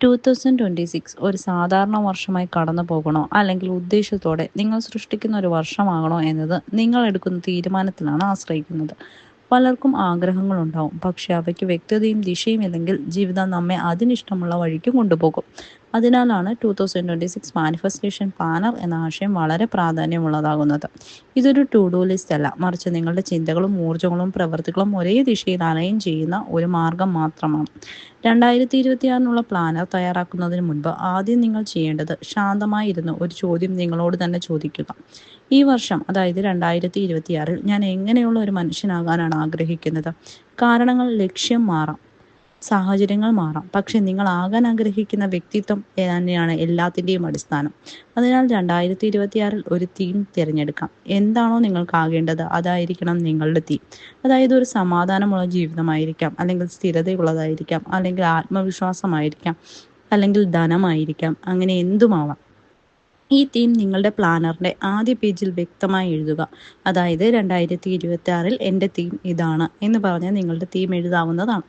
2026 ഒരു സാധാരണ വർഷമായി കടന്നു പോകണോ അല്ലെങ്കിൽ ഉദ്ദേശത്തോടെ നിങ്ങൾ സൃഷ്ടിക്കുന്ന ഒരു വർഷമാകണോ എന്നത് നിങ്ങൾ എടുക്കുന്ന തീരുമാനത്തിലാണ് ആശ്രയിക്കുന്നത്. പലർക്കും ആഗ്രഹങ്ങളുണ്ടാവും, പക്ഷെ അവയ്ക്ക് വ്യക്തതയും ദിശയും ഇല്ലെങ്കിൽ ജീവിതം നമ്മെ അതിനിഷ്ടമുള്ള വഴിക്ക് കൊണ്ടുപോകും. അതിനാലാണ് 2026 മാനിഫെസ്റ്റേഷൻ പ്ലാനർ എന്ന ആശയം വളരെ പ്രാധാന്യമുള്ളതാകുന്നത്. ഇതൊരു ടു ഡു ലിസ്റ്റ് അല്ല, മറിച്ച് നിങ്ങളുടെ ചിന്തകളും ഊർജ്ജങ്ങളും പ്രവൃത്തികളും ഒരേ ദിശയിൽ അലൈൻ ചെയ്യുന്ന ഒരു മാർഗം മാത്രമാണ്. 2026 പ്ലാനർ തയ്യാറാക്കുന്നതിന് മുൻപ് ആദ്യം നിങ്ങൾ ചെയ്യേണ്ടത് ശാന്തമായി ഇരുന്ന് ഒരു ചോദ്യം നിങ്ങളോട് തന്നെ ചോദിക്കുക. ഈ വർഷം, അതായത് 2026 ഞാൻ എങ്ങനെയുള്ള ഒരു മനുഷ്യനാകാനാണ് ആഗ്രഹിക്കുന്നത്? കാരണങ്ങൾ, ലക്ഷ്യം മാറാം, സാഹചര്യങ്ങൾ മാറാം, പക്ഷെ നിങ്ങൾ ആകാൻ ആഗ്രഹിക്കുന്ന വ്യക്തിത്വം തന്നെയാണ് എല്ലാത്തിൻ്റെയും അടിസ്ഥാനം. അതിനാൽ 2026 ഒരു തീം തിരഞ്ഞെടുക്കാം. എന്താണോ നിങ്ങൾക്കാകേണ്ടത് അതായിരിക്കണം നിങ്ങളുടെ തീം. അതായത് ഒരു സമാധാനമുള്ള ജീവിതമായിരിക്കാം, അല്ലെങ്കിൽ സ്ഥിരതയുള്ളതായിരിക്കാം, അല്ലെങ്കിൽ ആത്മവിശ്വാസമായിരിക്കാം, അല്ലെങ്കിൽ ധനമായിരിക്കാം, അങ്ങനെ എന്തുമാവാം. ഈ തീം നിങ്ങളുടെ പ്ലാനറിന്റെ ആദ്യ പേജിൽ വ്യക്തമായി എഴുതുക. അതായത് 2026 എൻ്റെ തീം ഇതാണ് എന്ന് പറഞ്ഞ് നിങ്ങളുടെ തീം എഴുതാവുന്നതാണ്.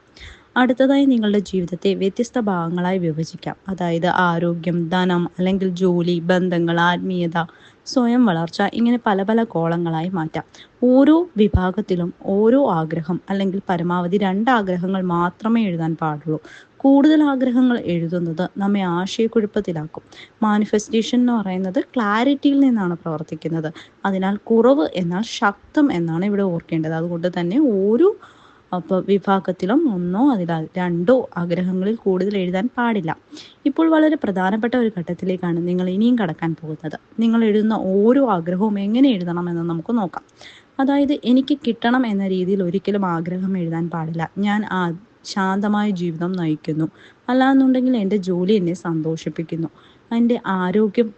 അടുത്തതായി നിങ്ങളുടെ ജീവിതത്തെ വ്യത്യസ്ത ഭാഗങ്ങളായി വിഭജിക്കാം. അതായത് ആരോഗ്യം, ധനം, അല്ലെങ്കിൽ ജോലി, ബന്ധങ്ങൾ, ആത്മീയത, സ്വയം വളർച്ച, ഇങ്ങനെ പല പല കോളങ്ങളായി മാറ്റാം. ഓരോ വിഭാഗത്തിലും ഓരോ ആഗ്രഹം, അല്ലെങ്കിൽ പരമാവധി 2 ആഗ്രഹങ്ങൾ മാത്രമേ എഴുതാൻ പാടുള്ളൂ. കൂടുതൽ ആഗ്രഹങ്ങൾ എഴുതുന്നത് നമ്മെ ആശയക്കുഴപ്പത്തിലാക്കും. മാനിഫെസ്റ്റേഷൻ എന്ന് പറയുന്നത് ക്ലാരിറ്റിയിൽ നിന്നാണ് പ്രവർത്തിക്കുന്നത്. അതിനാൽ കുറവ് എന്നാൽ ശക്തം എന്നാണ് ഇവിടെ ഓർക്കേണ്ടത്. അതുകൊണ്ട് തന്നെ ഓരോ വിഭാഗത്തിലും 1 അതിൽ 2 ആഗ്രഹങ്ങളിൽ കൂടുതൽ എഴുതാൻ പാടില്ല. ഇപ്പോൾ വളരെ പ്രധാനപ്പെട്ട ഒരു ഘട്ടത്തിലേക്കാണ് നിങ്ങൾ ഇനിയും കടക്കാൻ പോകുന്നത്. നിങ്ങൾ എഴുതുന്ന ഓരോ ആഗ്രഹവും എങ്ങനെ എഴുതണം എന്ന് നമുക്ക് നോക്കാം. അതായത് എനിക്ക് കിട്ടണം എന്ന രീതിയിൽ ഒരിക്കലും ആഗ്രഹം എഴുതാൻ പാടില്ല. ഞാൻ ശാന്തമായ ജീവിതം നയിക്കുന്നു, അല്ലാന്നുണ്ടെങ്കിൽ എൻ്റെ ജോലി എന്നെ സന്തോഷിപ്പിക്കുന്നു, എൻ്റെ ആരോഗ്യം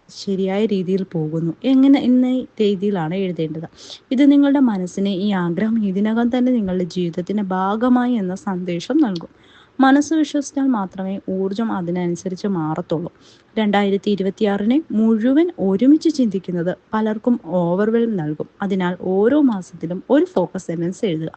ശരിയായ രീതിയിൽ പോകുന്നു, എന്ന രീതിയിലാണ് എഴുതേണ്ടത്. ഇത് നിങ്ങളുടെ മനസ്സിനെ ഈ ആഗ്രഹം ഇതിനകം തന്നെ നിങ്ങളുടെ ജീവിതത്തിന്റെ ഭാഗമായി എന്ന സന്ദേശം നൽകും. മനസ്സ് വിശ്വസിച്ചാൽ മാത്രമേ ഊർജം അതിനനുസരിച്ച് മാറത്തുള്ളൂ. 2026 മുഴുവൻ ഒരുമിച്ച് ചിന്തിക്കുന്നത് പലർക്കും ഓവർവെൽം നൽകും. അതിനാൽ ഓരോ മാസത്തിലും ഒരു ഫോക്കസ് സെന്റൻസ് എഴുതുക.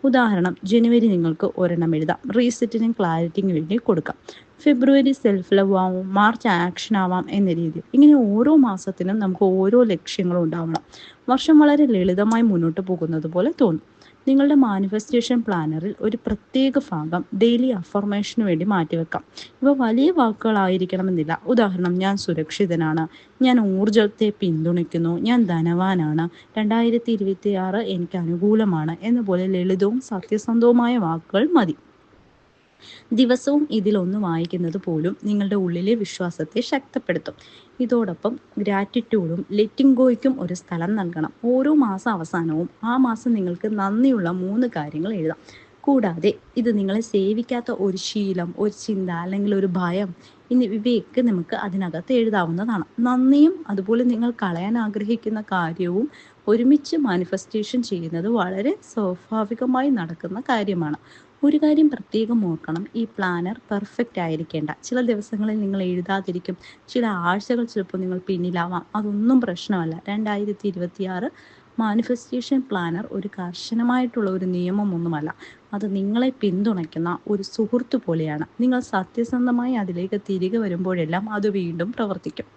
ഉദാഹരണം, ജനുവരി നിങ്ങൾക്ക് ഒരെണ്ണം എഴുതാം, റീസെറ്റിനും ക്ലാരിറ്റിക്കും വേണ്ടി കൊടുക്കാം. ഫെബ്രുവരി സെൽഫ് ലവ് ആവാം, മാർച്ച് ആക്ഷൻ ആവാം എന്ന രീതിയിൽ. ഇങ്ങനെ ഓരോ മാസത്തിനും നമുക്ക് ഓരോ ലക്ഷ്യങ്ങളും ഉണ്ടാവണം. വർഷം വളരെ ലളിതമായി മുന്നോട്ട് പോകുന്നത് പോലെ തോന്നും. നിങ്ങളുടെ മാനിഫെസ്റ്റേഷൻ പ്ലാനറിൽ ഒരു പ്രത്യേക ഭാഗം ഡെയിലി അഫർമേഷന് വേണ്ടി മാറ്റിവെക്കാം. ഇവ വലിയ വാക്കുകളായിരിക്കണമെന്നില്ല. ഉദാഹരണം, ഞാൻ സുരക്ഷിതനാണ്, ഞാൻ ഊർജത്തെ പിന്തുണയ്ക്കുന്നു, ഞാൻ ധനവാനാണ്, 2026 എനിക്ക് അനുകൂലമാണ് എന്നപോലെ ലളിതവും സത്യസന്ധവുമായ വാക്കുകൾ മതി. ദിവസവും ഇതിലൊന്ന് വായിക്കുന്നത് പോലും നിങ്ങളുടെ ഉള്ളിലെ വിശ്വാസത്തെ ശക്തിപ്പെടുത്തും. ഇതോടൊപ്പം ഗ്രാറ്റിറ്റ്യൂഡും ലെറ്റിംഗ് ഗോയ്ക്കും ഒരു സ്ഥലം നൽകണം. ഓരോ മാസ അവസാനവും ആ മാസം നിങ്ങൾക്ക് നന്ദിയുള്ള 3 കാര്യങ്ങൾ എഴുതാം. കൂടാതെ ഇത് നിങ്ങളെ സേവിക്കാത്ത ഒരു ശീലം, ഒരു ചിന്ത, അല്ലെങ്കിൽ ഒരു ഭയം, ഇവയൊക്കെ നമുക്ക് അതിനകത്ത് എഴുതാവുന്നതാണ്. നന്ദിയും അതുപോലെ നിങ്ങൾ കളയാൻ ആഗ്രഹിക്കുന്ന കാര്യവും ഒരുമിച്ച് മാനിഫെസ്റ്റേഷൻ ചെയ്യുന്നത് വളരെ സ്വാഭാവികമായി നടക്കുന്ന കാര്യമാണ്. ഒരു കാര്യം പ്രത്യേകം ഓർക്കണം, ഈ പ്ലാനർ പെർഫെക്റ്റ് ആയിരിക്കേണ്ട. ചില ദിവസങ്ങളിൽ നിങ്ങൾ എഴുതാതിരിക്കും, ചില ആഴ്ചകൾ ചിലപ്പോൾ നിങ്ങൾ പിന്നിലാവാം. അതൊന്നും പ്രശ്നമല്ല. 2026 മാനിഫെസ്റ്റേഷൻ പ്ലാനർ ഒരു കർശനമായിട്ടുള്ള ഒരു നിയമമൊന്നുമല്ല. അത് നിങ്ങളെ പിന്തുണയ്ക്കുന്ന ഒരു സുഹൃത്ത് പോലെയാണ്. നിങ്ങൾ സത്യസന്ധമായി അതിലേക്ക് തിരികെ വരുമ്പോഴെല്ലാം അത് വീണ്ടും പ്രവർത്തിക്കും.